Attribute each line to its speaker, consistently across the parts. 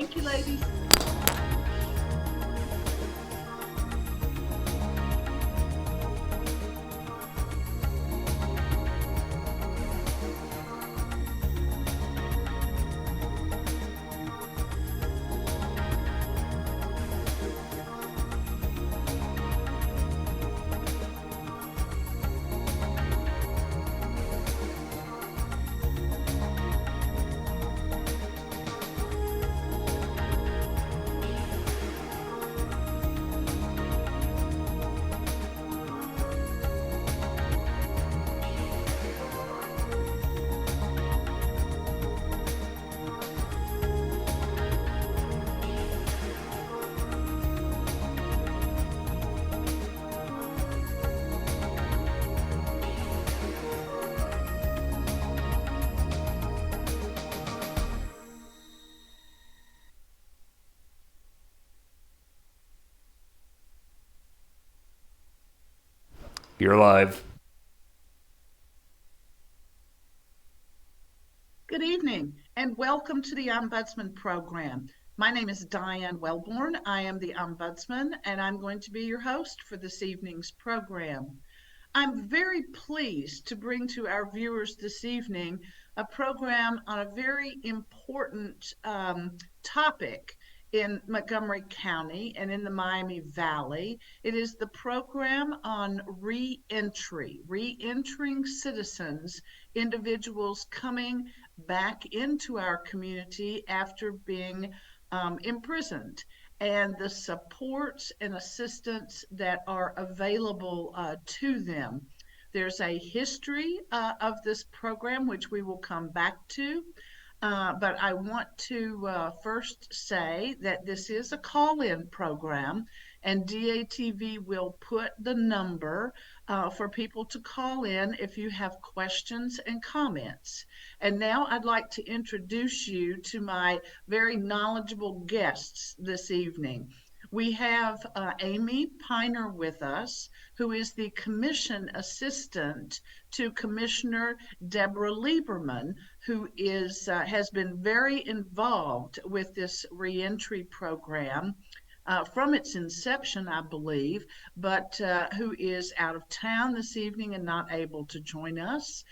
Speaker 1: Thank you, ladies.
Speaker 2: You're live.
Speaker 1: Good evening and welcome to the Ombudsman program. My name is Diane Welborn. I am the Ombudsman and I'm going to be your host for this evening's program. I'm very pleased to bring to our viewers this evening a program on a very important topic in Montgomery County and in the Miami Valley. It is the program on reentry, reentering citizens, individuals coming back into our community after being imprisoned, and the supports and assistance that are available to them. There's a history of this program, which we will come back to. But I want to first say that this is a call-in program, and DATV will put the number for people to call in if you have questions and comments. And now I'd like to introduce you to my very knowledgeable guests this evening. We have Amy Piner with us, who is the Commission Assistant to Commissioner Deborah Lieberman, who has been very involved with this reentry program from its inception, I believe, but who is out of town this evening and not able to join us.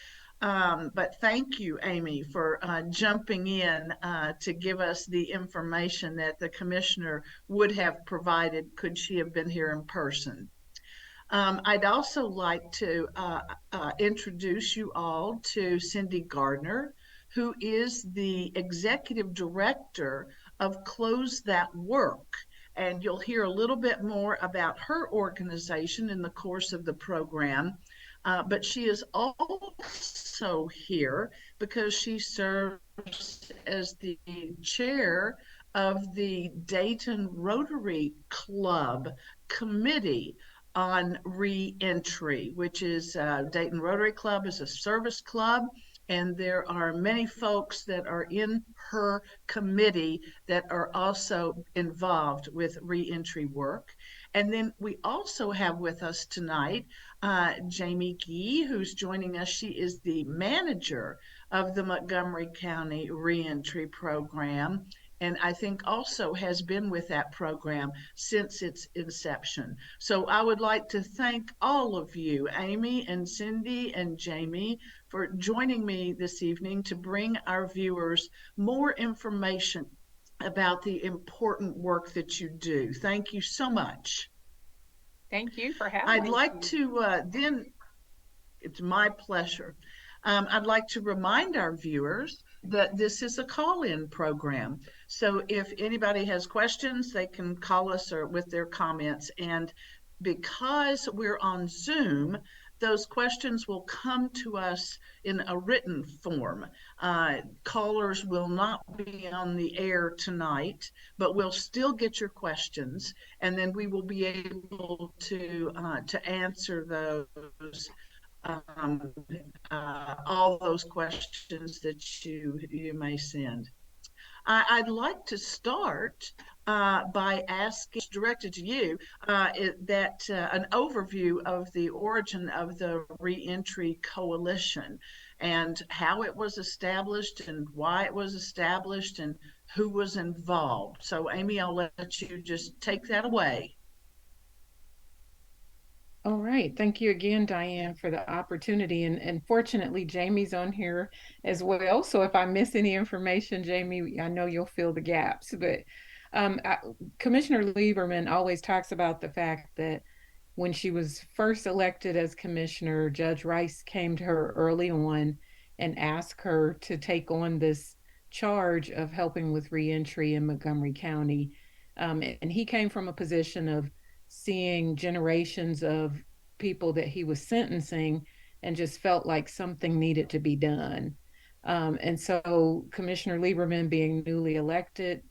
Speaker 1: But thank you, Amy, for jumping in to give us the information that the commissioner would have provided could she have been here in person. I'd also like to introduce you all to Cindy Garner, who is the Executive Director of Close That Work. And you'll hear a little bit more about her organization in the course of the program. But she is also here because she serves as the chair of the Dayton Rotary Club Committee on Reentry, which is Dayton Rotary Club is a service club, and there are many folks that are in her committee that are also involved with reentry work. And then we also have with us tonight Jamie Gee, who's joining us. She is the manager of the Montgomery County Reentry Program, and I think also has been with that program since its inception. So I would like to thank all of you, Amy and Cindy and Jamie, for joining me this evening to bring our viewers more information about the important work that you do. Thank you so much.
Speaker 3: Thank you for having
Speaker 1: I'd
Speaker 3: me.
Speaker 1: like to it's my pleasure. I'd like to remind our viewers that this is a call-in program. So if anybody has questions, they can call us or with their comments. And because we're on Zoom, those questions will come to us in a written form. Callers will not be on the air tonight, but we'll still get your questions, and then we will be able to answer those all those questions that you may send. I'd like to start by asking, directed to you, an overview of the origin of the Reentry Coalition and how it was established and why it was established and who was involved. So, Amy, I'll let you just take that away.
Speaker 2: All right. Thank you again, Diane, for the opportunity. And fortunately, Jamie's on here as well. So if I miss any information, Jamie, I know you'll fill the gaps. But um, I, Commissioner Lieberman always talks about the fact that when she was first elected as commissioner, Judge Rice came to her early on and asked her to take on this charge of helping with reentry in Montgomery County. And he came from a position of seeing generations of people that he was sentencing and just felt like something needed to be done. And so Commissioner Lieberman, being newly elected,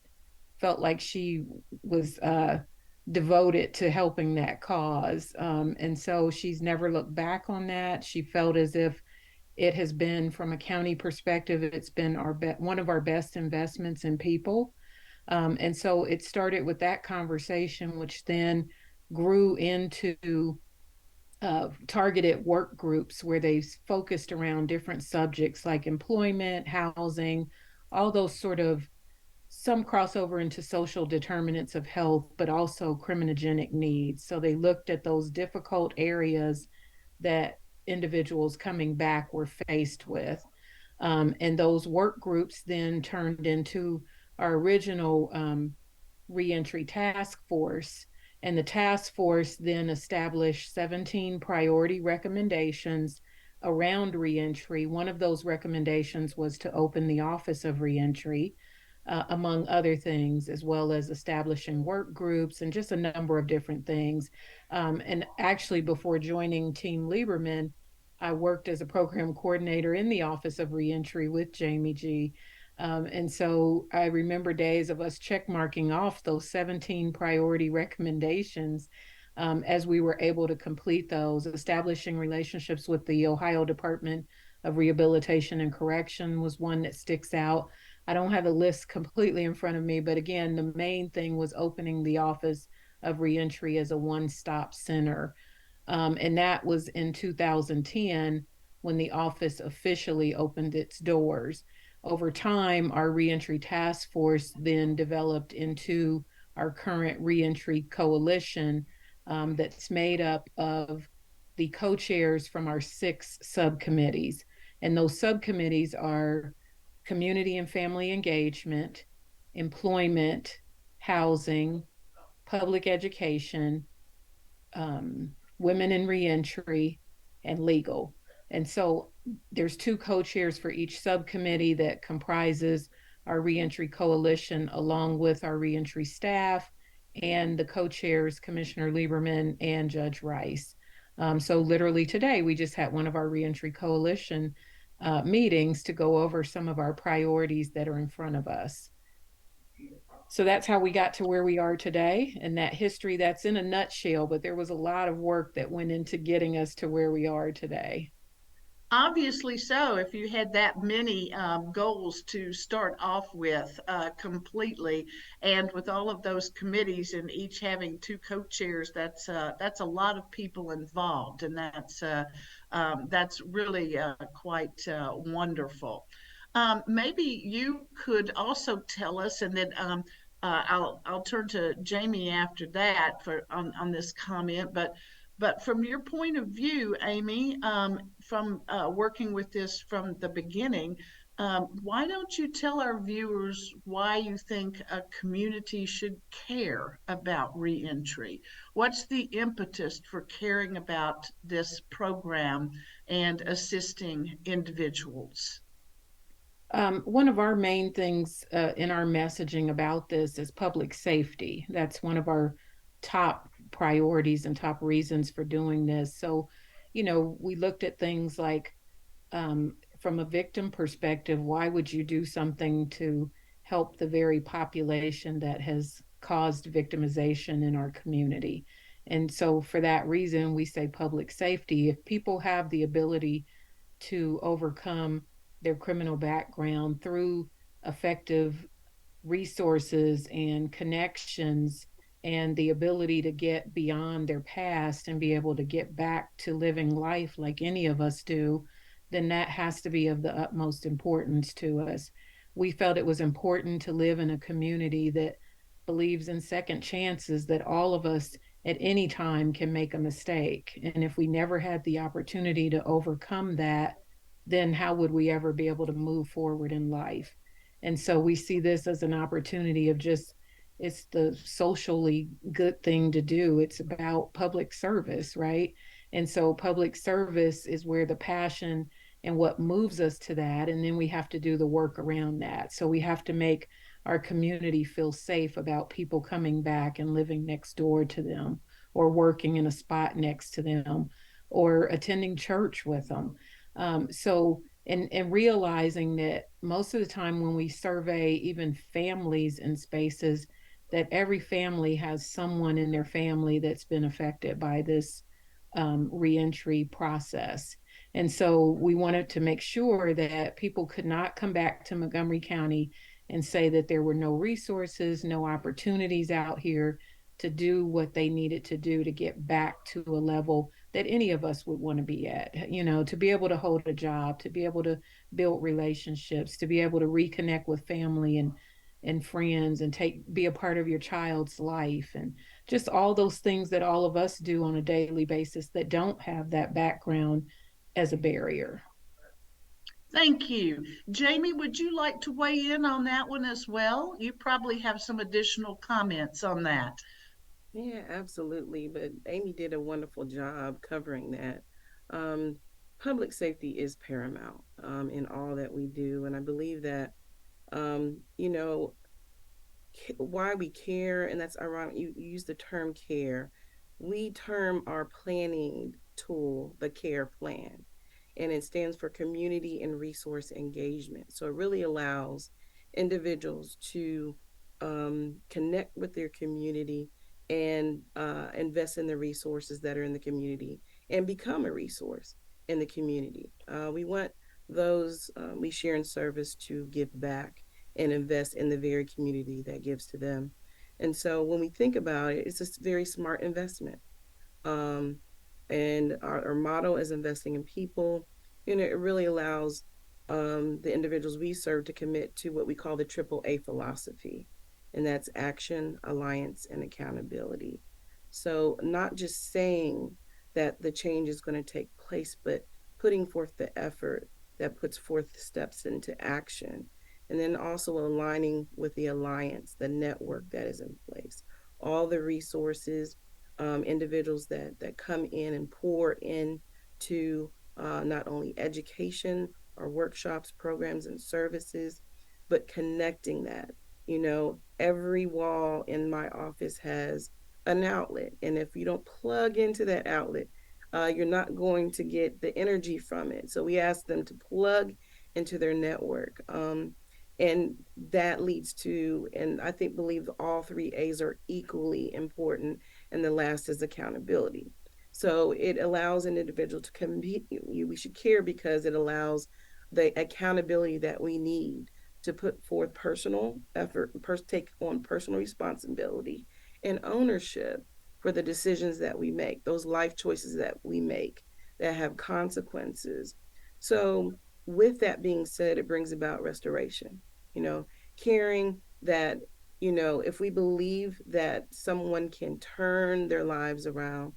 Speaker 2: felt like she was devoted to helping that cause. And so she's never looked back on that. She felt as if it has been, from a county perspective, it's been one of our best investments in people. And so it started with that conversation, which then grew into targeted work groups where they focused around different subjects like employment, housing, all those sort of some crossover into social determinants of health, but also criminogenic needs. So they looked at those difficult areas that individuals coming back were faced with. And those work groups then turned into our original reentry task force. And the task force then established 17 priority recommendations around reentry. One of those recommendations was to open the Office of Reentry, among other things, as well as establishing work groups and just a number of different things. And actually, before joining Team Lieberman, I worked as a program coordinator in the Office of Reentry with Jamie G. And so I remember days of us check marking off those 17 priority recommendations as we were able to complete those. Establishing relationships with the Ohio Department of Rehabilitation and Correction was one that sticks out. I don't have a list completely in front of me, but again, the main thing was opening the Office of Reentry as a one-stop center. And that was in 2010 when the office officially opened its doors. Over time, our reentry task force then developed into our current reentry coalition that's made up of the co-chairs from our 6 subcommittees. And those subcommittees are community and family engagement, employment, housing, public education, women in reentry, and legal. And so there's 2 co-chairs for each subcommittee that comprises our reentry coalition, along with our reentry staff and the co-chairs, Commissioner Lieberman and Judge Rice. So literally today, we just had one of our reentry coalition meetings to go over some of our priorities that are in front of us. So that's how we got to where we are today, and that history, that's in a nutshell, but there was a lot of work that went into getting us to where we are today.
Speaker 1: Obviously so, if you had that many goals to start off with completely, and with all of those committees and each having 2 co-chairs, that's a lot of people involved, and that's really quite wonderful. Maybe you could also tell us, and then I'll turn to Jamie after that for on this comment, but from your point of view, Amy, from working with this from the beginning, why don't you tell our viewers why you think a community should care about reentry? What's the impetus for caring about this program and assisting individuals?
Speaker 2: One of our main things in our messaging about this is public safety. That's one of our top priorities and top reasons for doing this. So, we looked at things like, from a victim perspective, why would you do something to help the very population that has caused victimization in our community? And so, for that reason, we say public safety. If people have the ability to overcome their criminal background through effective resources and connections and the ability to get beyond their past and be able to get back to living life like any of us do, then that has to be of the utmost importance to us. we felt it was important to live in a community that believes in second chances, that all of us at any time can make a mistake. And if we never had the opportunity to overcome that, then how would we ever be able to move forward in life? And so we see this as an opportunity of just, it's the socially good thing to do. It's about public service, right? And so public service is where the passion and what moves us to that. And then we have to do the work around that. So we have to make our community feel safe about people coming back and living next door to them, or working in a spot next to them, or attending church with them. And realizing that most of the time when we survey even families in spaces, that every family has someone in their family that's been affected by this reentry process. And so we wanted to make sure that people could not come back to Montgomery County and say that there were no resources, no opportunities out here to do what they needed to do to get back to a level that any of us would want to be at, to be able to hold a job, to be able to build relationships, to be able to reconnect with family and friends, and be a part of your child's life, and just all those things that all of us do on a daily basis that don't have that background as a barrier.
Speaker 1: Thank you. Jamie, would you like to weigh in on that one as well? You probably have some additional comments on that.
Speaker 4: Yeah, absolutely. But Amy did a wonderful job covering that. Um, Public safety is paramount in all that we do. And I believe that, you know, why we care, and that's ironic. You use the term care. We term our planning tool the care plan, and it stands for community and resource engagement. So it really allows individuals to connect with their community and invest in the resources that are in the community and become a resource in the community. We want those we share in service to give back and invest in the very community that gives to them. And so when we think about it, it's a very smart investment. Um, and our motto is investing in people. It really allows the individuals we serve to commit to what we call the triple A philosophy, and that's action, alliance, and accountability. So, not just saying that the change is going to take place, but putting forth the effort that puts forth the steps into action, and then also aligning with the alliance, the network that is in place, all the resources, individuals that come in and pour in to not only education or workshops, programs, and services, but connecting that. Every wall in my office has an outlet. And if you don't plug into that outlet, you're not going to get the energy from it. So we ask them to plug into their network. And that leads to, and I believe all three A's are equally important. And the last is accountability. So it allows an individual to compete. We should care because it allows the accountability that we need to put forth personal effort, take on personal responsibility and ownership for the decisions that we make, those life choices that we make that have consequences. So, with that being said, it brings about restoration, caring that, if we believe that someone can turn their lives around,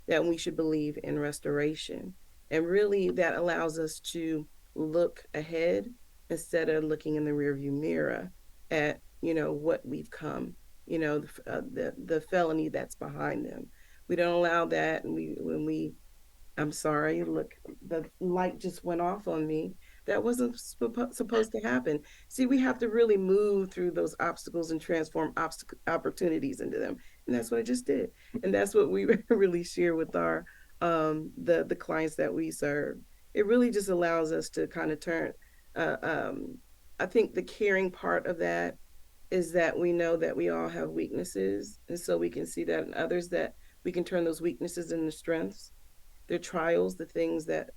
Speaker 4: that we should believe in restoration. And really, that allows us to look ahead instead of looking in the rearview mirror at what we've come, the felony that's behind them. We don't allow that, and I'm sorry, look, the light just went off on me. That wasn't supposed to happen. See, we have to really move through those obstacles and transform opportunities into them, and that's what I just did. And that's what we really share with our the clients that we serve. It really just allows us to kind of turn. Uh, um, I think the caring part of that is that we know that we all have weaknesses, and so we can see that in others, that we can turn those weaknesses into strengths, their trials, the things that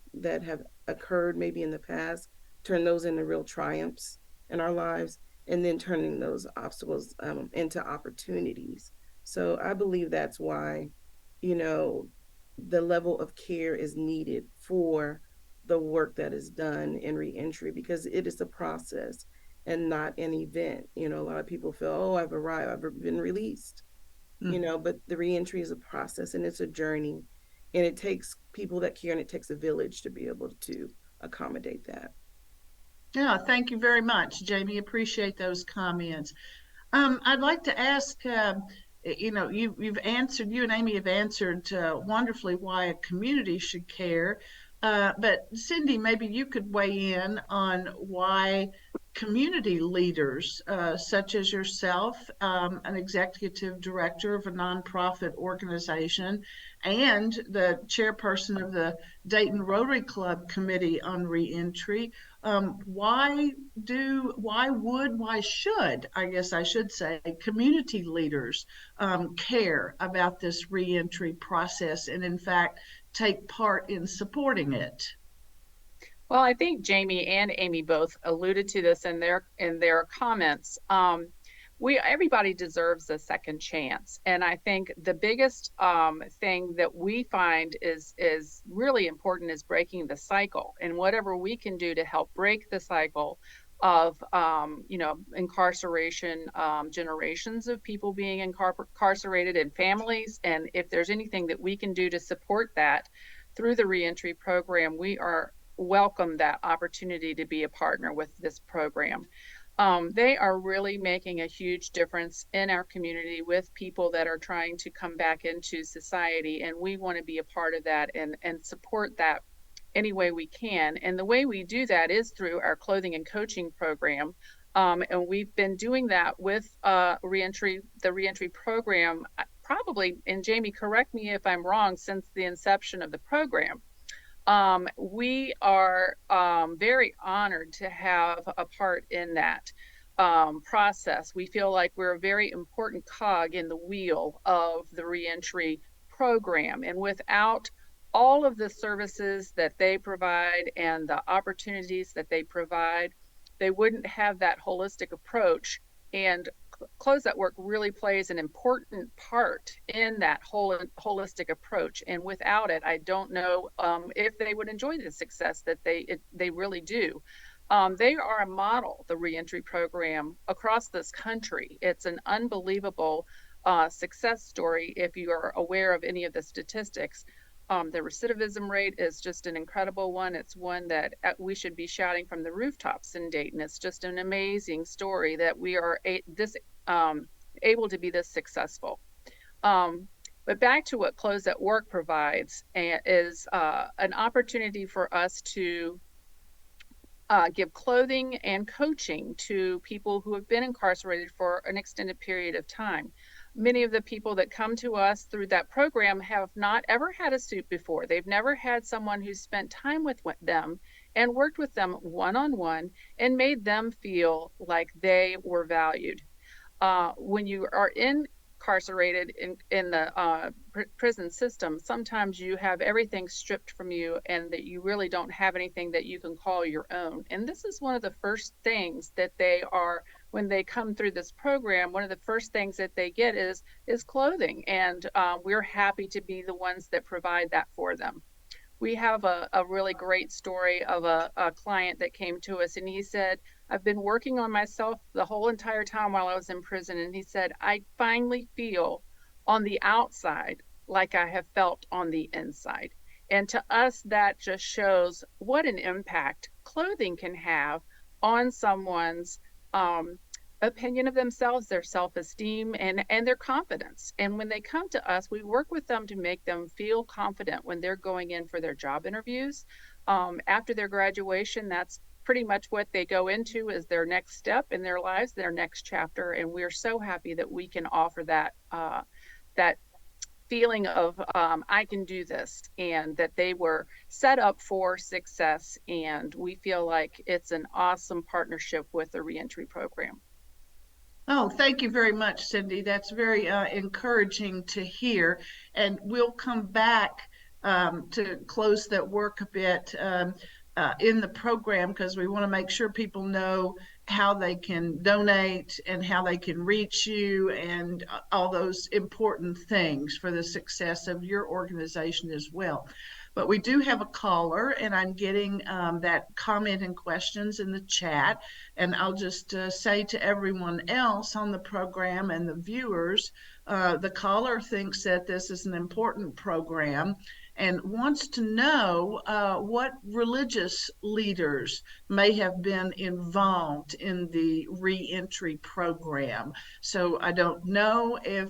Speaker 4: have occurred maybe in the past, turn those into real triumphs in our lives, and then turning those obstacles into opportunities. So I believe that's why, you know, the level of care is needed for the work that is done in reentry, because it is a process. and not an event. A lot of people feel, oh, I've arrived, I've been released, but the reentry is a process and it's a journey, and it takes people that care, and it takes a village to be able to accommodate that.
Speaker 1: Yeah, thank you very much, Jamie. Appreciate those comments. I'd like to ask, you've answered, you and Amy have answered wonderfully why a community should care. But Cindy, maybe you could weigh in on why community leaders, such as yourself, an executive director of a nonprofit organization, and the chairperson of the Dayton Rotary Club Committee on Reentry, why should, I guess I should say, community leaders care about this reentry process and, in fact, take part in supporting it?
Speaker 3: Well, I think Jamie and Amy both alluded to this in their comments. Everybody deserves a second chance, and I think the biggest thing that we find is really important is breaking the cycle, and whatever we can do to help break the cycle of incarceration, generations of people being incarcerated in families, and if there's anything that we can do to support that through the reentry program, we are welcome that opportunity to be a partner with this program. They are really making a huge difference in our community with people that are trying to come back into society, and we want to be a part of that and support that any way we can. And the way we do that is through our clothing and coaching program. And we've been doing that with the reentry program, probably, and Jamie, correct me if I'm wrong, since the inception of the program. We are very honored to have a part in that process. We feel like we're a very important cog in the wheel of the reentry program. And without all of the services that they provide and the opportunities that they provide, they wouldn't have that holistic approach. And Close That Work really plays an important part in that holistic approach. And without it, I don't know if they would enjoy the success that they really do. They are a model, the reentry program, across this country. It's an unbelievable success story if you are aware of any of the statistics. The recidivism rate is just an incredible one. It's one that we should be shouting from the rooftops in Dayton. It's just an amazing story that we are able to be this successful. But back to what Close That Work provides is an opportunity for us to give clothing and coaching to people who have been incarcerated for an extended period of time. Many of the people that come to us through that program have not ever had a suit before. They've never had someone who spent time with them and worked with them one-on-one and made them feel like they were valued. When you are incarcerated in the prison system, sometimes you have everything stripped from you and that you really don't have anything that you can call your own. And this is one of the first things that when they come through this program, one of the first things that they get is clothing. And we're happy to be the ones that provide that for them. We have a really great story of a client that came to us, and he said, I've been working on myself the whole entire time while I was in prison. And he said, I finally feel on the outside like I have felt on the inside. And to us, that just shows what an impact clothing can have on someone's opinion of themselves, their self-esteem, and their confidence. And when they come to us, we work with them to make them feel confident when they're going in for their job interviews. After their graduation, that's pretty much what they go into as their next step in their lives, their next chapter. And we're so happy that we can offer that feeling of I can do this, and that they were set up for success. And we feel like it's an awesome partnership with the reentry program.
Speaker 1: Oh, thank you very much, Cindy. That's very encouraging to hear. And we'll come back to Close That Work a bit in the program, because we want to make sure people know how they can donate and how they can reach you and all those important things for the success of your organization as well. But we do have a caller, and I'm getting that comment and questions in the chat. And I'll just say to everyone else on the program and the viewers, the caller thinks that this is an important program and wants to know what religious leaders may have been involved in the reentry program. So I don't know if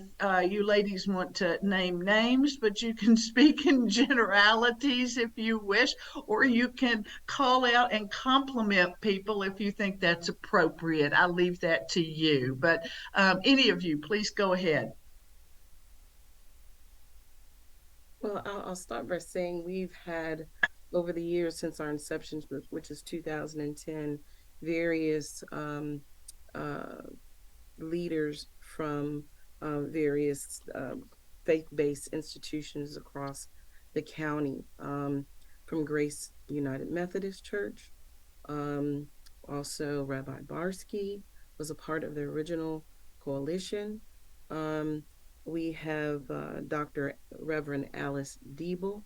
Speaker 1: you ladies want to name names, but you can speak in generalities if you wish, or you can call out and compliment people if you think that's appropriate. I leave that to you. But any of you, please go ahead.
Speaker 4: Well, I'll start by saying we've had over the years since our inception, which is 2010, various uh, leaders from various faith-based institutions across the county, from Grace United Methodist Church. Um, Also, Rabbi Barsky was a part of the original coalition. Um, we have Dr. Reverend Alice Diebel,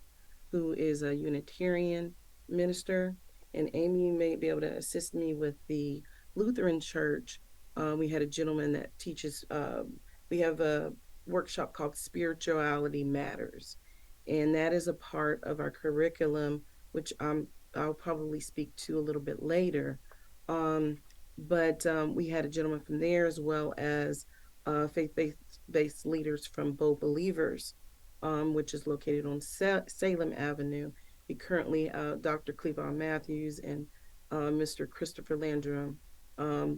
Speaker 4: who is a Unitarian minister. And Amy, you may be able to assist me with the Lutheran Church. We had a gentleman that teaches, we have a workshop called Spirituality Matters. And that is a part of our curriculum, which I'll probably speak to a little bit later. Um, but we had a gentleman from there, as well as faith-based leaders from Bo Believers, which is located on Salem Avenue. We currently, Dr. Cleavon Matthews and Mr. Christopher Landrum,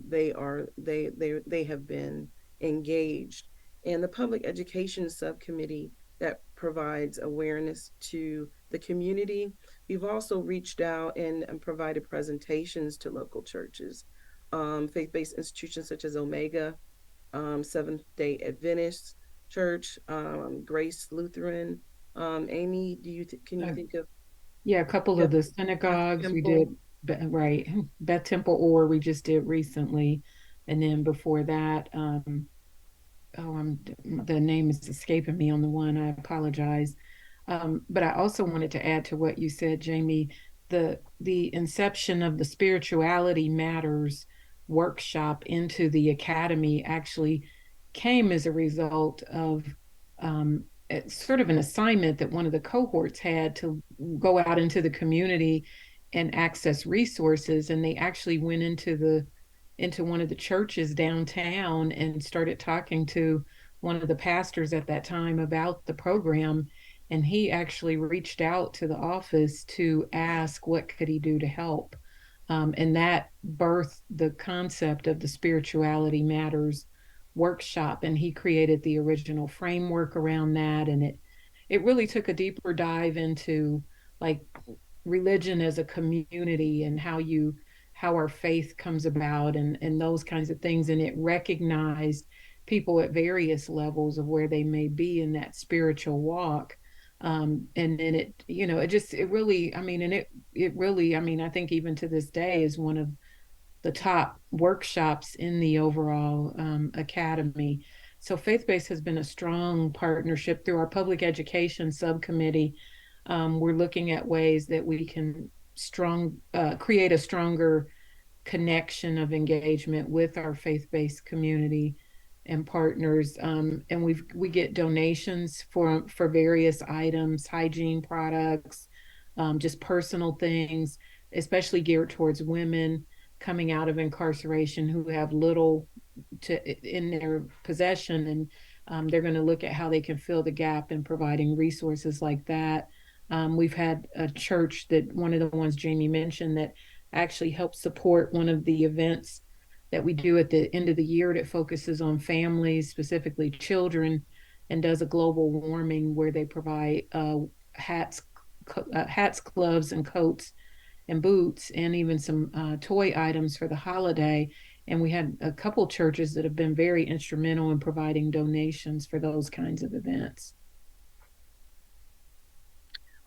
Speaker 4: they have been engaged. And the Public Education Subcommittee that provides awareness to the community. We've also reached out and provided presentations to local churches, faith-based institutions such as Omega, Seventh-day Adventist Church, Grace Lutheran. Amy, can you think of?
Speaker 2: Yeah, a couple
Speaker 4: Beth,
Speaker 2: of the
Speaker 4: Beth
Speaker 2: synagogues we did,
Speaker 4: Temple.
Speaker 2: right, Beth Temple, or we just did recently, and then before that, oh, the name is escaping me on the one. I apologize. But I also wanted to add to what you said, Jamie. The inception of the Spirituality Matters workshop into the academy actually came as a result of it's sort of an assignment that one of the cohorts had to go out into the community and access resources, and they actually went into one of the churches downtown and started talking to one of the pastors at that time about the program. And he actually reached out to the office to ask what could he do to help. And that birthed the concept of the Spirituality Matters workshop. And he created the original framework around that. And it really took a deeper dive into like religion as a community and how our faith comes about and those kinds of things. And it recognized people at various levels of where they may be in that spiritual walk. And then it really, I mean, and it really, I mean, I think even to this day is one of the top workshops in the overall academy. So faith-based has been a strong partnership through our public education subcommittee. We're looking at ways that we can create a stronger connection of engagement with our faith-based community and partners. And we get donations for various items, hygiene products, just personal things, especially geared towards women coming out of incarceration who have little in their possession, and they're going to look at how they can fill the gap in providing resources like that. We've had a church that one of the ones Jamie mentioned that actually helps support one of the events that we do at the end of the year that focuses on families, specifically children, and does a global warming where they provide hats, gloves, and coats and boots, and even some toy items for the holiday. And we had a couple churches that have been very instrumental in providing donations for those kinds of events.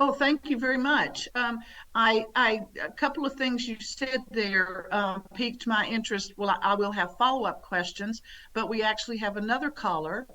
Speaker 1: Oh, thank you very much. A couple of things you said there piqued my interest. Well, I will have follow-up questions, but we actually have another caller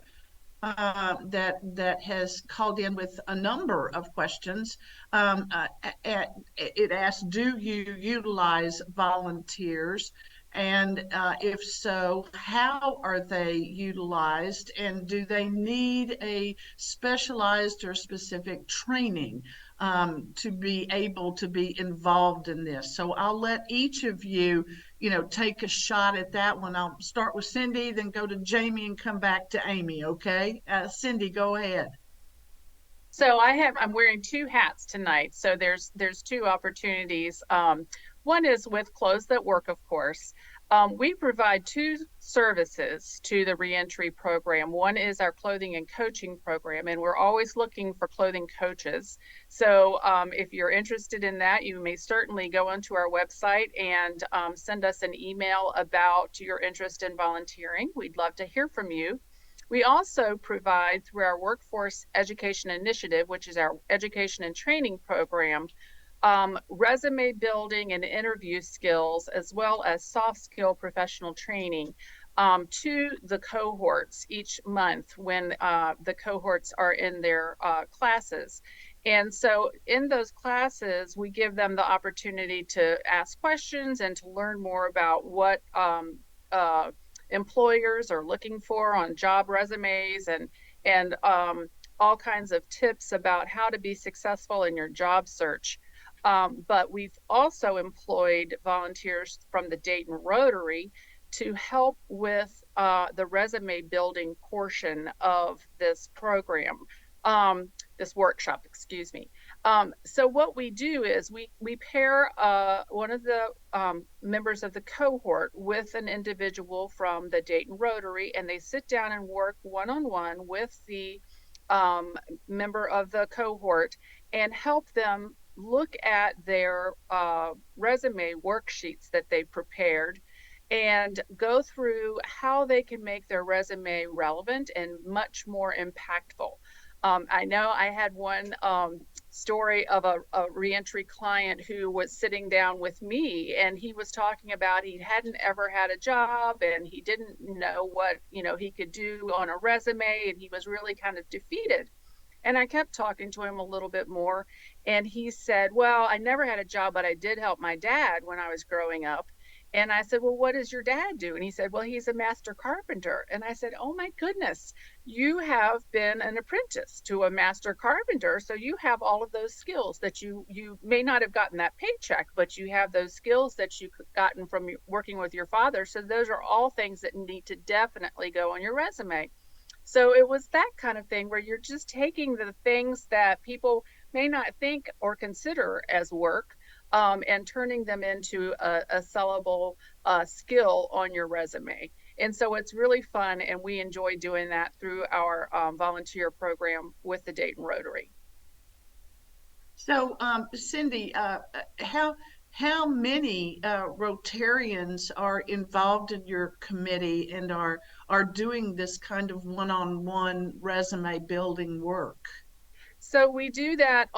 Speaker 1: that has called in with a number of questions. It asks, do you utilize volunteers? And if so, how are they utilized? And do they need a specialized or specific training to be able to be involved in this? So I'll let each of you, take a shot at that one. I'll start with Cindy, then go to Jamie and come back to Amy. Okay. Cindy, go ahead.
Speaker 3: So I'm wearing two hats tonight. So there's two opportunities. One is with Clothes That Work, of course. We provide two services to the reentry program. One is our clothing and coaching program, and we're always looking for clothing coaches. So if you're interested in that, you may certainly go onto our website and send us an email about your interest in volunteering. We'd love to hear from you. We also provide, through our Workforce Education Initiative, which is our education and training program, resume building and interview skills, as well as soft skill professional training to the cohorts each month when the cohorts are in their classes. And so in those classes, we give them the opportunity to ask questions and to learn more about what employers are looking for on job resumes, and all kinds of tips about how to be successful in your job search. But we've also employed volunteers from the Dayton Rotary to help with the resume building portion of this program, this workshop, excuse me. So what we do is we pair one of the members of the cohort with an individual from the Dayton Rotary, and they sit down and work one-on-one with the member of the cohort and help them look at their resume worksheets that they prepared and go through how they can make their resume relevant and much more impactful. I know I had one story of a reentry client who was sitting down with me, and he was talking about he hadn't ever had a job and he didn't know what he could do on a resume, and he was really kind of defeated. And I kept talking to him a little bit more, and he said, well, I never had a job, but I did help my dad when I was growing up. And I said, well, what does your dad do? And he said, well, he's a master carpenter. And I said, oh my goodness, you have been an apprentice to a master carpenter. So you have all of those skills that you may not have gotten that paycheck, but you have those skills that you gotten from working with your father. So those are all things that need to definitely go on your resume. So it was that kind of thing where you're just taking the things that people may not think or consider as work, and turning them into a sellable skill on your resume. And so it's really fun, and we enjoy doing that through our volunteer program with the Dayton Rotary.
Speaker 1: So, Cindy, how many Rotarians are involved in your committee and are doing this kind of one-on-one resume building work?
Speaker 3: So we do that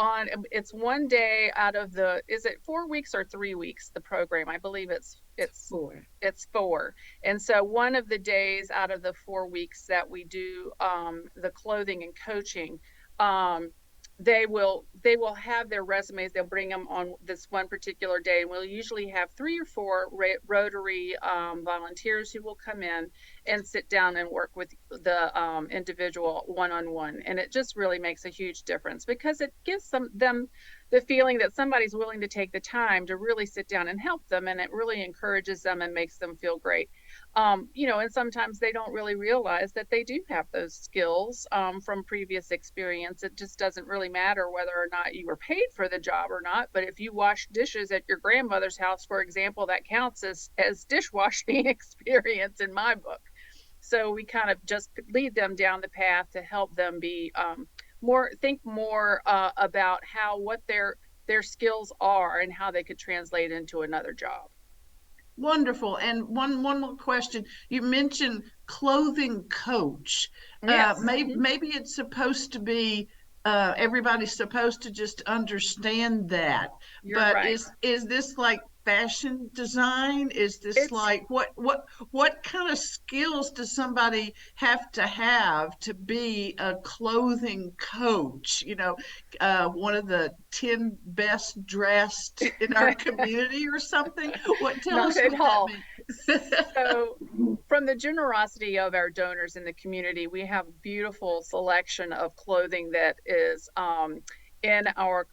Speaker 3: it's one day out of is it 4 weeks or 3 weeks, the program? I believe it's
Speaker 4: 4.
Speaker 3: It's 4. And so one of the days out of the 4 weeks that we do the clothing and coaching, they will have their resumes. They'll bring them on this one particular day, and we'll usually have 3 or 4 Rotary volunteers who will come in and sit down and work with the individual one-on-one. And it just really makes a huge difference because it gives them the feeling that somebody's willing to take the time to really sit down and help them, and it really encourages them and makes them feel great. And sometimes they don't really realize that they do have those skills from previous experience. It just doesn't really matter whether or not you were paid for the job or not. But if you wash dishes at your grandmother's house, for example, that counts as dishwashing experience in my book. So we kind of just lead them down the path to help them be think more about what their skills are and how they could translate into another job.
Speaker 1: Wonderful. And one more question. You mentioned clothing coach.
Speaker 3: Yes.
Speaker 1: Maybe it's supposed to be everybody's supposed to just understand that.
Speaker 3: You're
Speaker 1: but
Speaker 3: right.
Speaker 1: is this like fashion design? Is this
Speaker 3: It's
Speaker 1: like what kind of skills does somebody have to be a clothing coach? One of the 10 best dressed in our community or something? What Tell
Speaker 3: not
Speaker 1: us
Speaker 3: at
Speaker 1: what that
Speaker 3: all.
Speaker 1: means.
Speaker 3: So, from the generosity of our donors in the community, we have a beautiful selection of clothing that is in our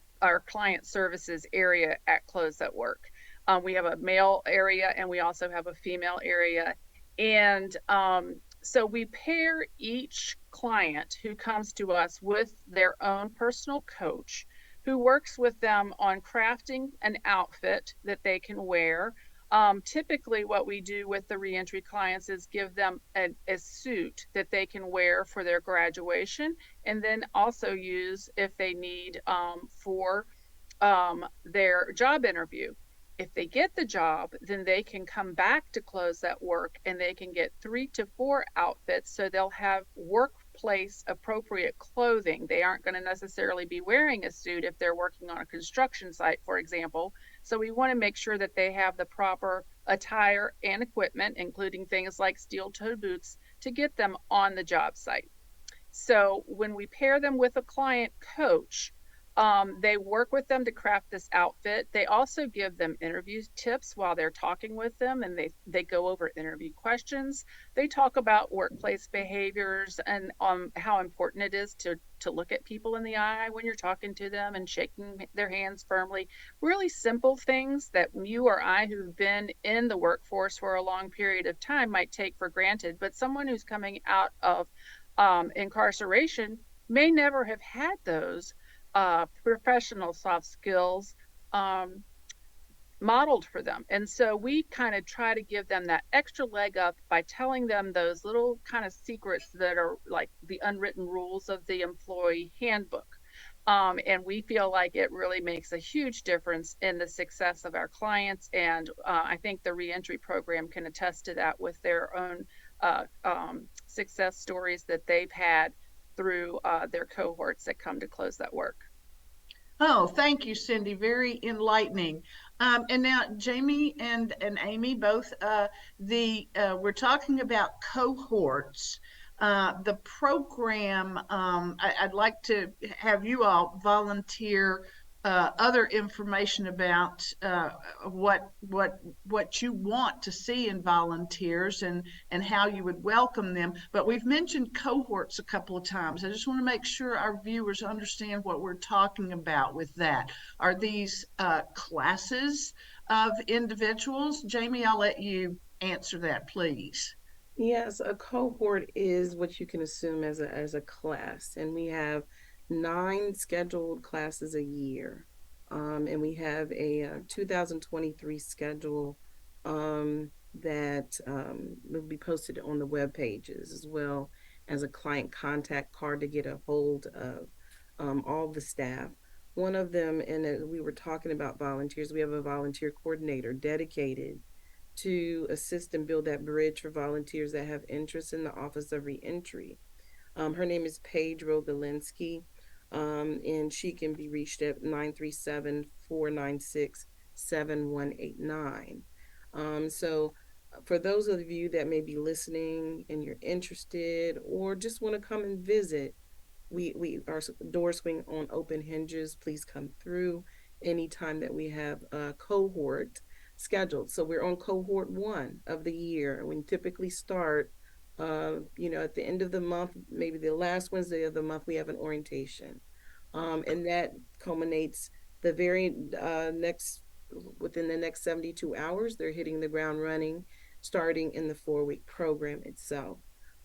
Speaker 3: client services area at Clothes at Work. We have a male area and we also have a female area. And so we pair each client who comes to us with their own personal coach who works with them on crafting an outfit that they can wear. Typically, what we do with the reentry clients is give them a suit that they can wear for their graduation, and then also use if they need for their job interview. If they get the job, then they can come back to Clothes at Work and they can get 3 to 4 outfits. So they'll have workplace appropriate clothing. They aren't going to necessarily be wearing a suit if they're working on a construction site, for example. So we want to make sure that they have the proper attire and equipment, including things like steel-toed boots, to get them on the job site. So when we pair them with a client coach, they work with them to craft this outfit. They also give them interview tips while they're talking with them, and they go over interview questions. They talk about workplace behaviors and how important it is to look at people in the eye when you're talking to them and shaking their hands firmly. Really simple things that you or I who've been in the workforce for a long period of time might take for granted, but someone who's coming out of incarceration may never have had those professional soft skills um, modeled for them. And so we kind of try to give them that extra leg up by telling them those little kind of secrets that are like the unwritten rules of the employee handbook. And we feel like it really makes a huge difference in the success of our clients. And I think the reentry program can attest to that with their own success stories that they've had through their cohorts that come to Close That Work.
Speaker 1: Oh, thank you, Cindy. Very enlightening. And now, Jamie and Amy, both we're talking about cohorts. The program, I'd like to have you all volunteer other information about what you want to see in volunteers and how you would welcome them. But we've mentioned cohorts a couple of times. I just want to make sure our viewers understand what we're talking about with that. Are these classes of individuals? Jamie, I'll let you answer that, please.
Speaker 4: Yes, a cohort is what you can assume as a class, and we have 9 scheduled classes a year, and we have a 2023 schedule that will be posted on the web pages, as well as a client contact card to get a hold of all the staff. One of them, and we were talking about volunteers, we have a volunteer coordinator dedicated to assist and build that bridge for volunteers that have interest in the Office of Reentry. Her name is Paige Rogalinsky, and she can be reached at 937-496-7189. So for those of you that may be listening and you're interested or just want to come and visit, we our doors swing on open hinges. Please come through anytime that we have a cohort scheduled. So we're on cohort 1 of the year. We typically start, at the end of the month, maybe the last Wednesday of the month, we have an orientation. And that culminates the very within the next 72 hours, they're hitting the ground running, starting in the 4-week program itself.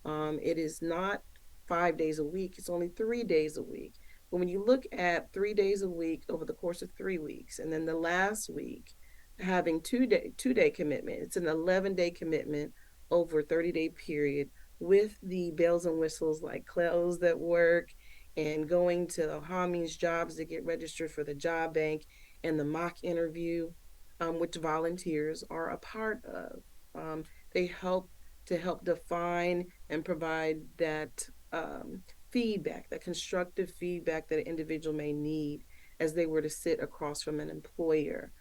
Speaker 4: It is not 5 days a week, it's only 3 days a week. But when you look at 3 days a week over the course of 3 weeks, and then the last week having two day commitment, it's an 11-day commitment over a 30-day period with the bells and whistles like Clothes That Work and going to Hami's jobs to get registered for the job bank and the mock interview, which volunteers are a part of. They help define and provide that feedback, that constructive feedback that an individual may need as they were to sit across from an employer.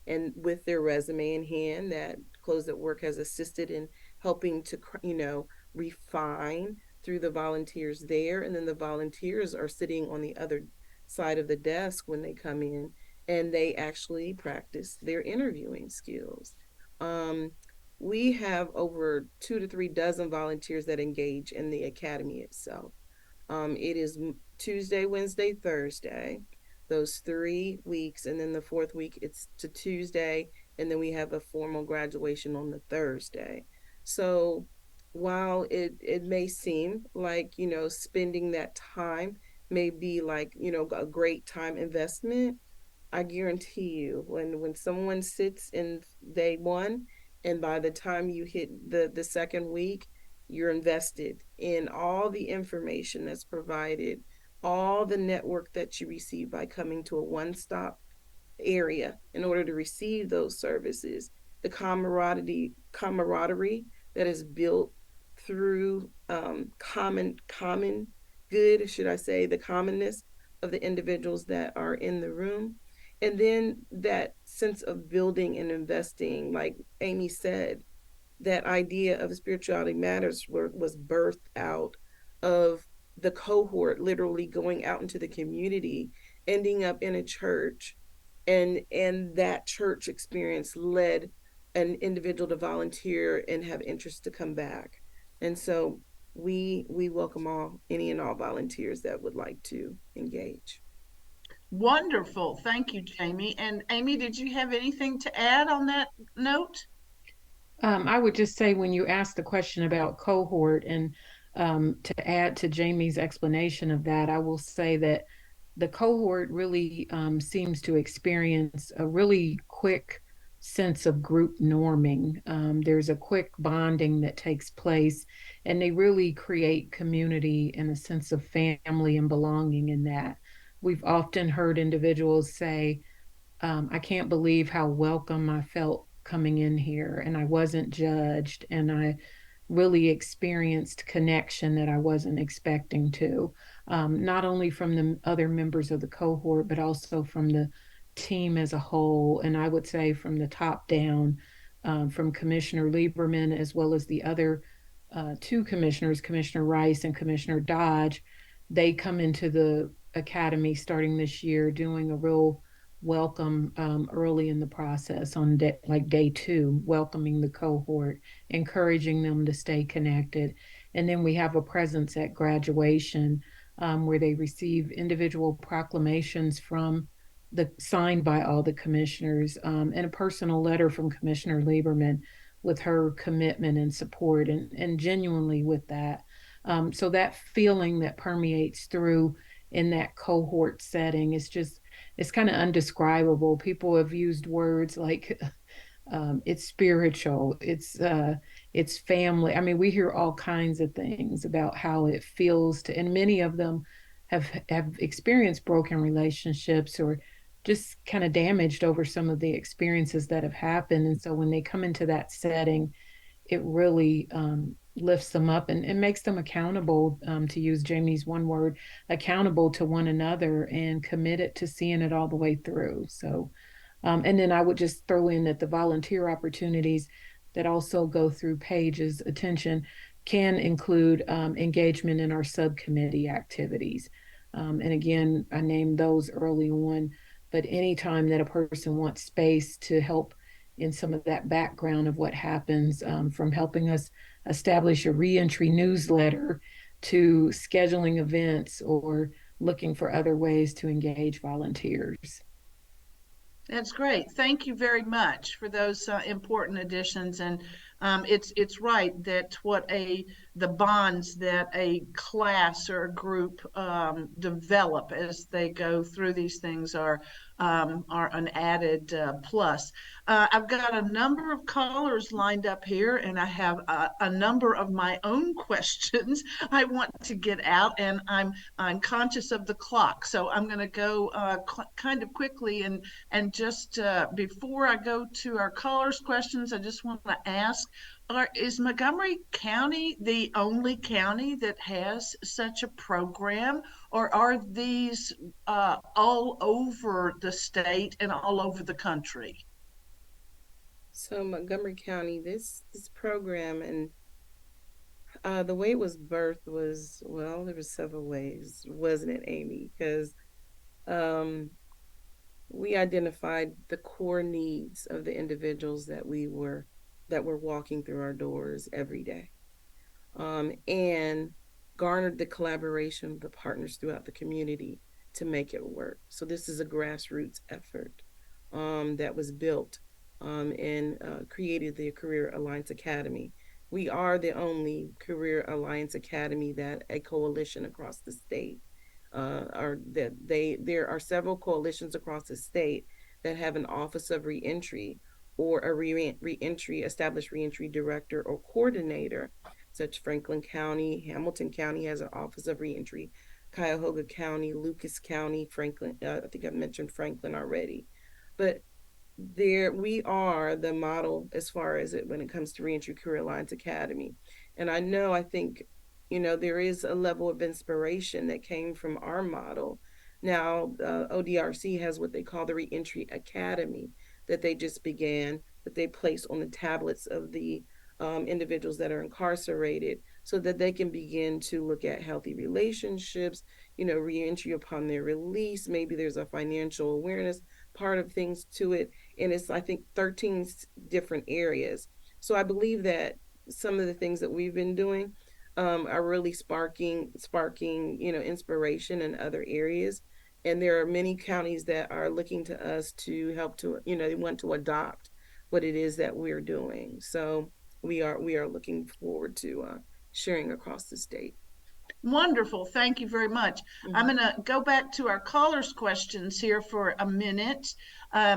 Speaker 4: and with their resume in hand, that Close at Work has assisted in helping to, refine through the volunteers there. And then the volunteers are sitting on the other side of the desk when they come in, and they actually practice their interviewing skills. Um, we have over 2 to 3 dozen volunteers that engage in the academy itself. It is Tuesday, Wednesday, Thursday, those 3 weeks, and then the fourth week it's to Tuesday, and then we have a formal graduation on the Thursday. So while it may seem like, spending that time may be like, a great time investment, I guarantee you, when someone sits in day one, and by the time you hit the second week, you're invested in all the information that's provided, all the network that you receive by coming to a one-stop area in order to receive those services, the camaraderie that is built through common good, should I say, the commonness of the individuals that are in the room. And then that sense of building and investing, like Amy said, that idea of spirituality matters was birthed out of the cohort literally going out into the community, ending up in a church, and that church experience led an individual to volunteer and have interest to come back. And so we welcome any and all volunteers that would like to engage.
Speaker 1: Wonderful. Thank you, Jamie. And Amy, did you have anything to add on that note?
Speaker 2: I would just say when you asked the question about cohort, and to add to Jamie's explanation of that, I will say that the cohort really seems to experience a really quick sense of group norming. There's a quick bonding that takes place, and they really create community and a sense of family and belonging in that. We've often heard individuals say, I can't believe how welcome I felt coming in here, and I wasn't judged, and I really experienced connection that I wasn't expecting to, not only from the other members of the cohort, but also from the team as a whole. And I would say from the top down, from Commissioner Lieberman, as well as the other two commissioners, Commissioner Rice and Commissioner Dodge. They come into the academy starting this year doing a real welcome early in the process on like day two, welcoming the cohort, encouraging them to stay connected. And then we have a presence at graduation, where they receive individual proclamations from signed by all the commissioners, and a personal letter from Commissioner Lieberman with her commitment and support, and genuinely with that. So that feeling that permeates through in that cohort setting is just, it's kind of undescribable. People have used words like it's spiritual, it's family. I mean, we hear all kinds of things about how it feels to, and many of them have experienced broken relationships, or just kind of damaged over some of the experiences that have happened. And so when they come into that setting, it really lifts them up, and makes them accountable, to use Jamie's one word, accountable to one another, and committed to seeing it all the way through. So, and then I would just throw in that the volunteer opportunities that also go through Paige's attention can include engagement in our subcommittee activities. And again, I named those early on, but anytime that a person wants space to help in some of that background of what happens, from helping us establish a reentry newsletter to scheduling events or looking for other ways to engage volunteers.
Speaker 1: That's great. Thank you very much for those important additions. And it's right that the bonds that a class or a group develop as they go through these things are an added plus. I've got a number of callers lined up here, and I have a number of my own questions I want to get out, and I'm conscious of the clock, so I'm going to go kind of quickly. And just before I go to our callers' questions, I just want to ask, is Montgomery County the only county that has such a program, or are these all over the state and all over the country?
Speaker 4: So Montgomery County, this program and the way it was birthed was, well, there was several ways, wasn't it, Amy? Because um, we identified the core needs of the individuals that were walking through our doors every day, and garnered the collaboration of the partners throughout the community to make it work. So this is a grassroots effort that was built and created the Career Alliance Academy. We are the only Career Alliance Academy that a coalition across the state are that they there are several coalitions across the state that have an office of reentry or a reentry established reentry director or coordinator, such Franklin County, Hamilton County has an office of reentry, Cuyahoga County, Lucas County, Franklin. I think I've mentioned Franklin already, but there we are the model as far as it when it comes to Reentry Career Alliance Academy. And I think, there is a level of inspiration that came from our model. Now, ODRC has what they call the Reentry Academy that they just began, that they place on the tablets of the individuals that are incarcerated so that they can begin to look at healthy relationships, reentry upon their release. Maybe there's a financial awareness part of things to it, and it's, I think, 13 different areas. So I believe that some of the things that we've been doing are really sparking inspiration in other areas. And there are many counties that are looking to us to help to, they want to adopt what it is that we're doing. So we are looking forward to sharing across the state.
Speaker 1: Wonderful. Thank you very much. I'm
Speaker 4: Mm-hmm.
Speaker 1: going to go back to our callers' questions here for a minute.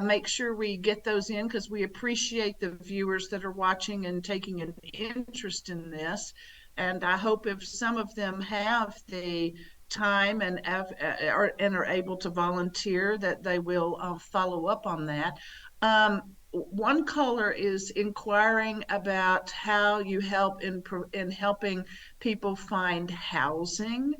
Speaker 1: Make sure we get those in because we appreciate the viewers that are watching and taking an interest in this. And I hope if some of them have the time and are able to volunteer, that they will follow up on that. One caller is inquiring about how you help in helping people find housing,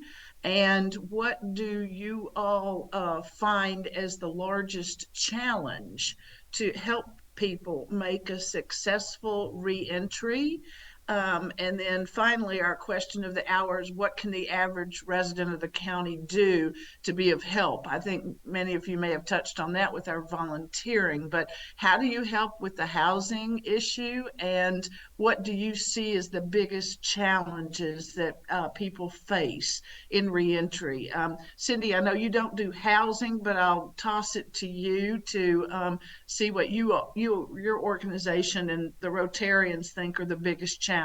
Speaker 1: and what do you all find as the largest challenge to help people make a successful reentry? And then finally, our question of the hour is, what can the average resident of the county do to be of help? I think many of you may have touched on that with our volunteering, but how do you help with the housing issue? And what do you see as the biggest challenges that people face in reentry? Cindy, I know you don't do housing, but I'll toss it to you to see what your organization and the Rotarians think are the biggest challenges.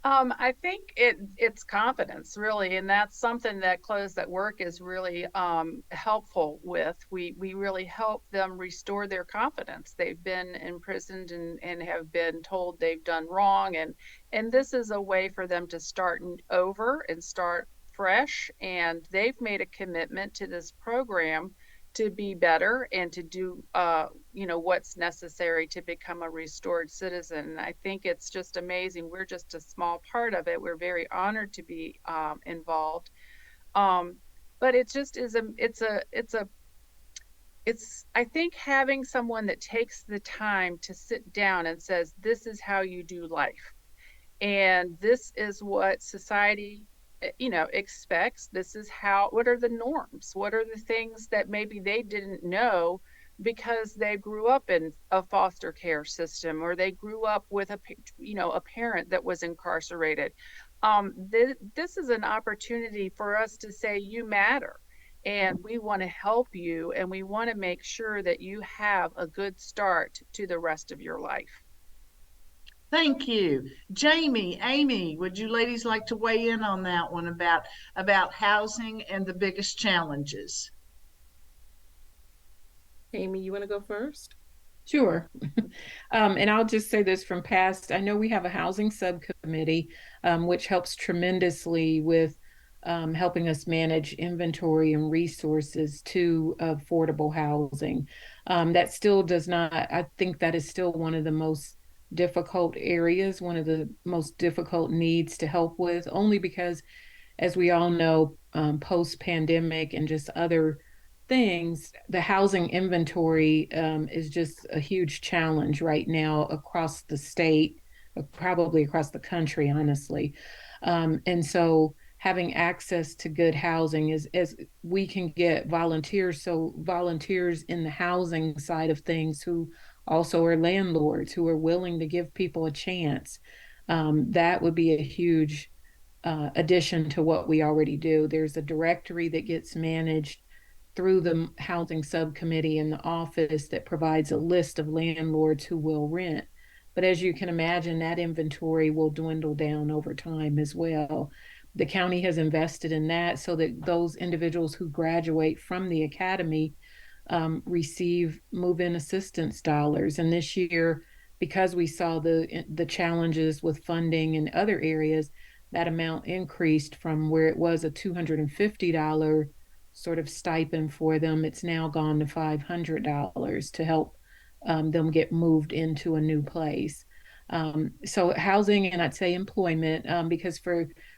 Speaker 3: I think it's confidence really, and that's something that Close That Work is really helpful with. We really help them restore their confidence. They've been imprisoned and have been told they've done wrong, and this is a way for them to start over and start fresh. And they've made a commitment to this program to be better and to do what's necessary to become a restored citizen. And I think it's just amazing. We're just a small part of it. We're very honored to be involved. But it just is it's I think having someone that takes the time to sit down and says, this is how you do life, and this is what society expects. This is what are the norms, what are the things that maybe they didn't know because they grew up in a foster care system, or they grew up with a parent that was incarcerated. This is an opportunity for us to say, you matter, and we want to help you, and we want to make sure that you have a good start to the rest of your life.
Speaker 1: Thank you. Jamie, Amy, would you ladies like to weigh in on that one about housing and the biggest challenges?
Speaker 4: Amy, you want to go first?
Speaker 2: Sure. And I'll just say this from past. I know we have a housing subcommittee, which helps tremendously with helping us manage inventory and resources to affordable housing. That still does not, I think that is still one of the most difficult areas, one of the most difficult needs to help with, only because, as we all know, post-pandemic and just other things, the housing inventory is just a huge challenge right now across the state, probably across the country, honestly. And so having access to good housing is as we can get volunteers, so volunteers in the housing side of things who also are landlords who are willing to give people a chance. That would be a huge addition to what we already do. There's a directory that gets managed through the housing subcommittee in the office that provides a list of landlords who will rent. But as you can imagine, that inventory will dwindle down over time as well. The county has invested in that so that those individuals who graduate from the academy receive move-in assistance dollars. And this year, because we saw the challenges with funding in other areas, that amount increased from where it was a $250 sort of stipend for them. It's now gone to $500 to help them get moved into a new place. So housing, and I'd say employment, because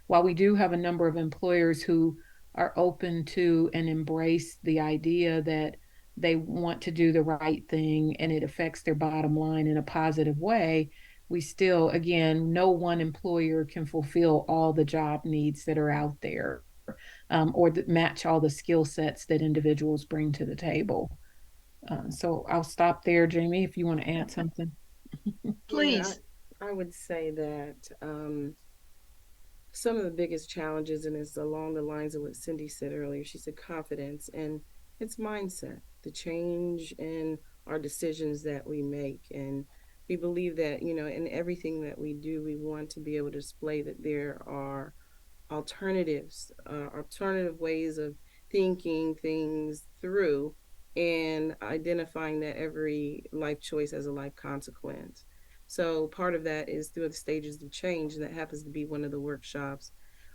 Speaker 2: while we do have a number of employers who are open to and embrace the idea that they want to do the right thing and it affects their bottom line in a positive way, we still, again, no one employer can fulfill all the job needs that are out there, or that match all the skill sets that individuals bring to the table. So I'll stop there, Jamie, if you want to add something.
Speaker 1: Please.
Speaker 4: Yeah, I would say that some of the biggest challenges, and it's along the lines of what Cindy said earlier, she said confidence, and it's mindset, the change in our decisions that we make. And we believe that, in everything that we do, we want to be able to display that there are alternatives, alternative ways of thinking things through and identifying that every life choice has a life consequence. So part of that is through the stages of change, and that happens to be one of the workshops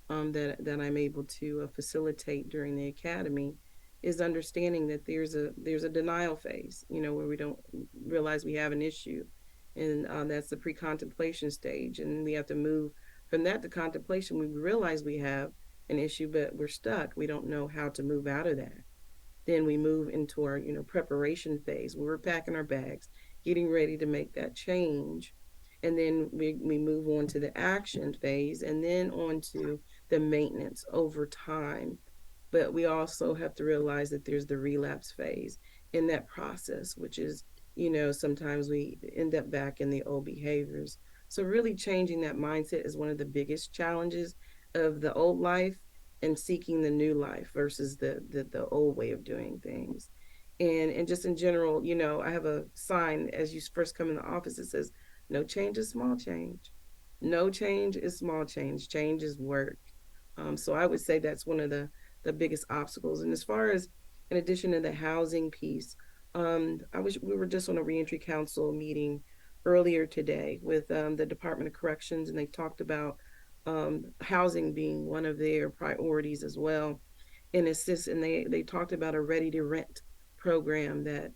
Speaker 4: that I'm able to facilitate during the academy, is understanding that there's a denial phase, where we don't realize we have an issue, and that's the pre-contemplation stage, and we have to move from that to contemplation. We realize we have an issue, but we're stuck. We don't know how to move out of that. Then we move into our, preparation phase where we're packing our bags, getting ready to make that change. And then we move on to the action phase, and then on to the maintenance over time. But we also have to realize that there's the relapse phase in that process, which is, sometimes we end up back in the old behaviors. So really changing that mindset is one of the biggest challenges of the old life, and seeking the new life versus the old way of doing things. And just in general, I have a sign as you first come in the office that says, no change is small change. No change is small change. Change is work. So I would say that's one of the biggest obstacles. And as far as, in addition to the housing piece, we were just on a Reentry Council meeting earlier today with the Department of Corrections, and they talked about housing being one of their priorities as well. And they talked about a ready to rent program that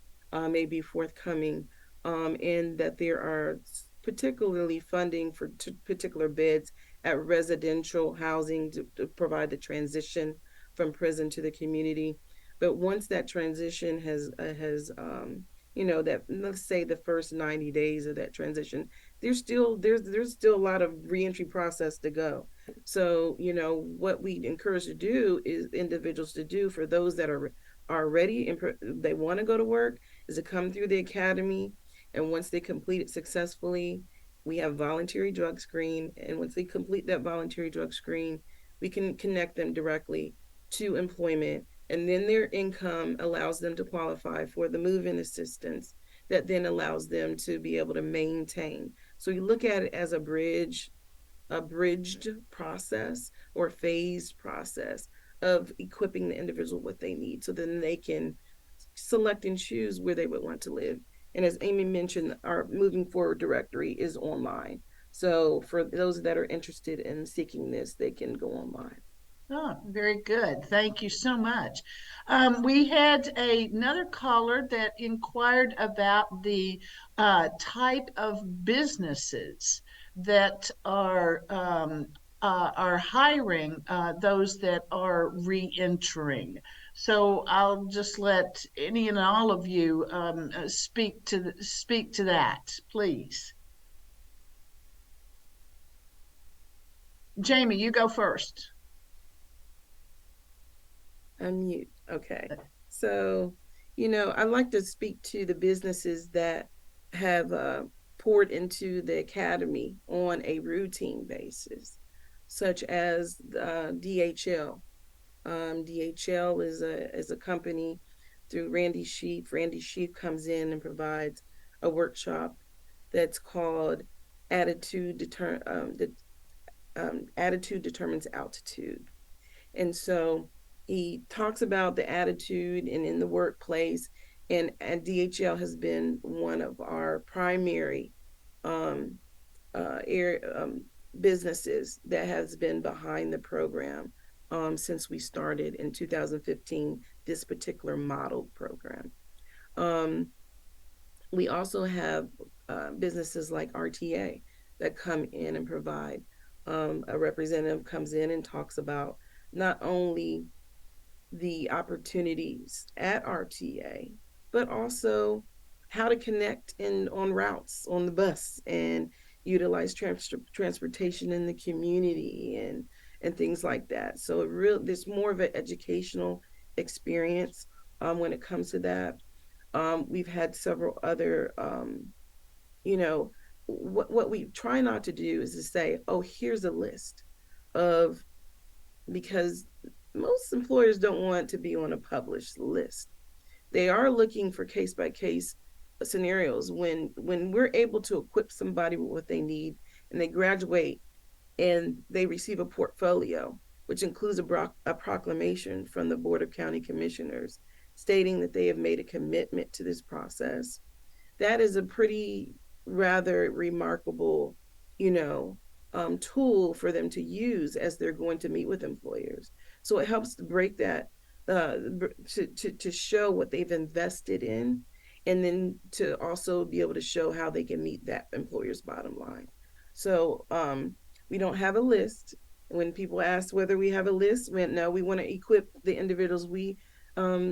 Speaker 4: may be forthcoming, and that there are particularly funding for particular beds at residential housing to provide the transition from prison to the community. But once that transition has that, let's say the first 90 days of that transition, there's still a lot of reentry process to go. So what we encourage to do is individuals to do for those that are ready and they want to go to work is to come through the academy, and once they complete it successfully, we have voluntary drug screen, and once they complete that voluntary drug screen, we can connect them directly to employment, and then their income allows them to qualify for the move-in assistance that then allows them to be able to maintain. So you look at it as a bridged process or phased process of equipping the individual what they need, so then they can select and choose where they would want to live. And as Amy mentioned, our moving forward directory is online. So for those that are interested in seeking this, they can go online.
Speaker 1: Oh, very good. Thank you so much. We had another caller that inquired about the type of businesses that are hiring those that are reentering. So I'll just let any and all of you speak to that, please. Jamie, you go first.
Speaker 4: Unmute. Okay. So, I'd like to speak to the businesses that have poured into the academy on a routine basis, such as DHL. DHL is a company through Randy Sheep. Randy Sheep comes in and provides a workshop that's called Attitude Determines Altitude. And so he talks about the attitude and in the workplace, and DHL has been one of our primary um, businesses that has been behind the program since we started in 2015, this particular model program. We also have businesses like RTA that come in and provide. A representative comes in and talks about not only the opportunities at RTA, but also how to connect in on routes on the bus and utilize transportation in the community and things like that. So there's more of an educational experience when it comes to that. We've had several other, what we try not to do is to say, oh, here's a list of, because most employers don't want to be on a published list. They are looking for case by case scenarios. When we're able to equip somebody with what they need and they graduate and they receive a portfolio, which includes a proclamation from the Board of County Commissioners stating that they have made a commitment to this process, that is a pretty rather remarkable, tool for them to use as they're going to meet with employers. So it helps to break that, to show what they've invested in, and then to also be able to show how they can meet that employer's bottom line. So we don't have a list. When people ask whether we have a list, no, we want to equip the individuals we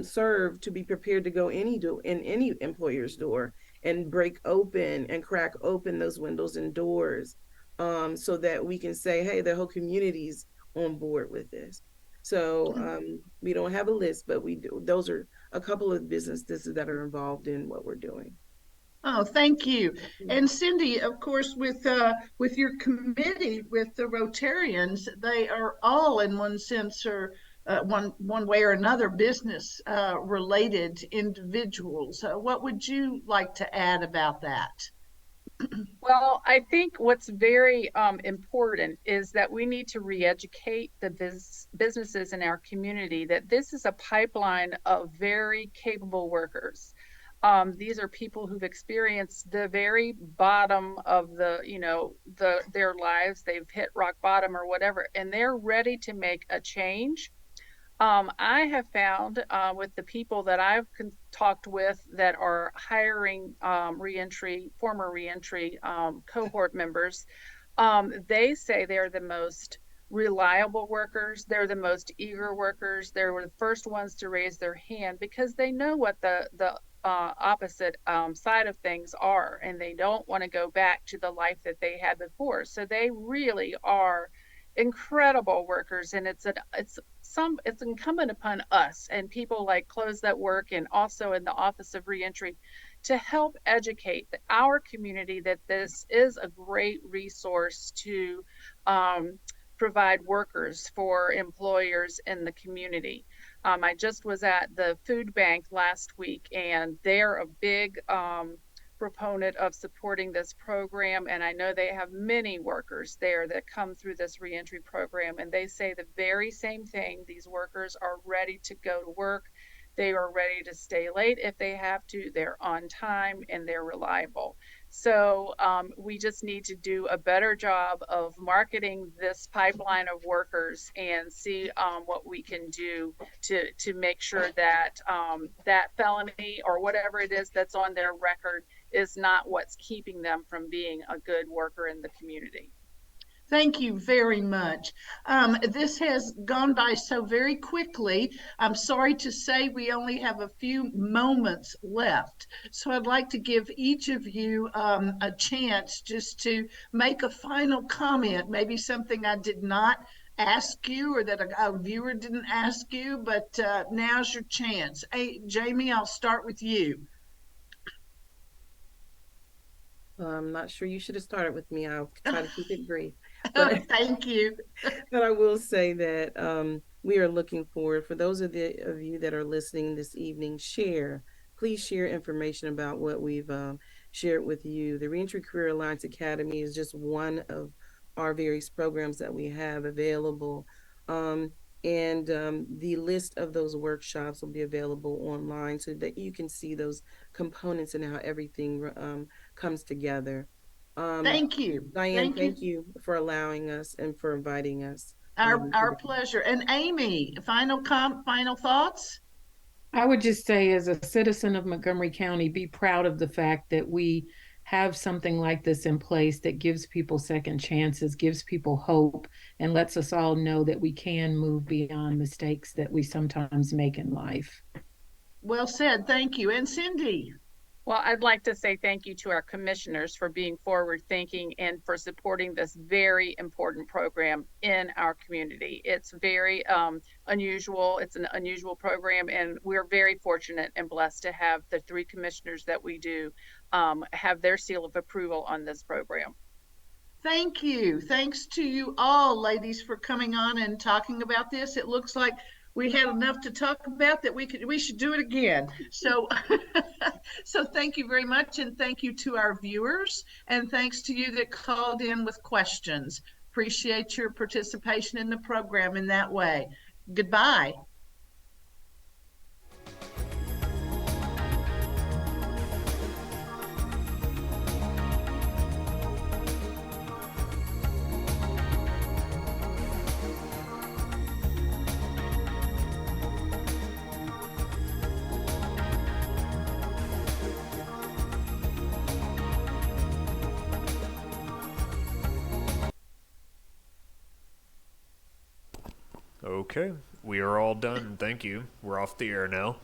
Speaker 4: serve to be prepared to go in any employer's door and break open and crack open those windows and doors, so that we can say, hey, the whole community's on board with this. So we don't have a list, but we do. Those are a couple of businesses that are involved in what we're doing.
Speaker 1: Oh, thank you. And Cindy, of course, with your committee, with the Rotarians, they are all in one sense or one way or another business related individuals. What would you like to add about that?
Speaker 3: Well, I think what's very important is that we need to re-educate the businesses in our community that this is a pipeline of very capable workers. These are people who've experienced the very bottom of their lives. They've hit rock bottom or whatever, and they're ready to make a change. I have found with the people that I've talked with that are hiring former reentry cohort members, they say they're the most reliable workers. They're the most eager workers. They were the first ones to raise their hand because they know what the opposite side of things are, and they don't want to go back to the life that they had before. So they really are incredible workers, and it's incumbent upon us and people like Close That Work and also in the Office of Reentry to help educate our community that this is a great resource to provide workers for employers in the community. I just was at the food bank last week, and they're a big proponent of supporting this program, and I know they have many workers there that come through this reentry program, and they say the very same thing. These workers are ready to go to work. They are ready to stay late if they have to. They're on time and they're reliable. So we just need to do a better job of marketing this pipeline of workers and see what we can do to make sure that that felony or whatever it is that's on their record is not what's keeping them from being a good worker in the community.
Speaker 1: Thank you very much. This has gone by so very quickly. I'm sorry to say we only have a few moments left. So I'd like to give each of you a chance just to make a final comment, maybe something I did not ask you or that a viewer didn't ask you, but now's your chance. Hey, Jamie, I'll start with you.
Speaker 4: I'm not sure you should have started with me. I'll try to keep it brief. But
Speaker 1: Thank you.
Speaker 4: but I will say that we are looking forward for those of you that are listening this evening. Please share information about what we've shared with you. The Reentry Career Alliance Academy is just one of our various programs that we have available. And the list of those workshops will be available online so that you can see those components and how everything comes together. Um,
Speaker 1: Thank you.
Speaker 4: Diane,
Speaker 1: Thank you.
Speaker 4: thank you for allowing us and for inviting us.
Speaker 1: Our pleasure. And Amy, final thoughts?
Speaker 2: I would just say, as a citizen of Montgomery County, be proud of the fact that we have something like this in place that gives people second chances, gives people hope, and lets us all know that we can move beyond mistakes that we sometimes make in life.
Speaker 1: Well said. Thank you. And Cindy.
Speaker 3: Well, I'd like to say thank you to our commissioners for being forward thinking and for supporting this very important program in our community. It's very unusual. It's an unusual program, and we're very fortunate and blessed to have the three commissioners that we do have their seal of approval on this program.
Speaker 1: Thank you. Thanks to you all, ladies, for coming on and talking about this. It looks like we had enough to talk about that we should do it again. So so thank you very much, and thank you to our viewers, and thanks to you that called in with questions. Appreciate your participation in the program in that way. Goodbye.
Speaker 5: Okay, we are all done. Thank you. We're off the air now.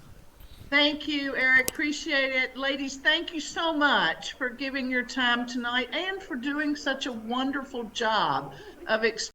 Speaker 1: Thank you, Eric. Appreciate it. Ladies, thank you so much for giving your time tonight and for doing such a wonderful job of explaining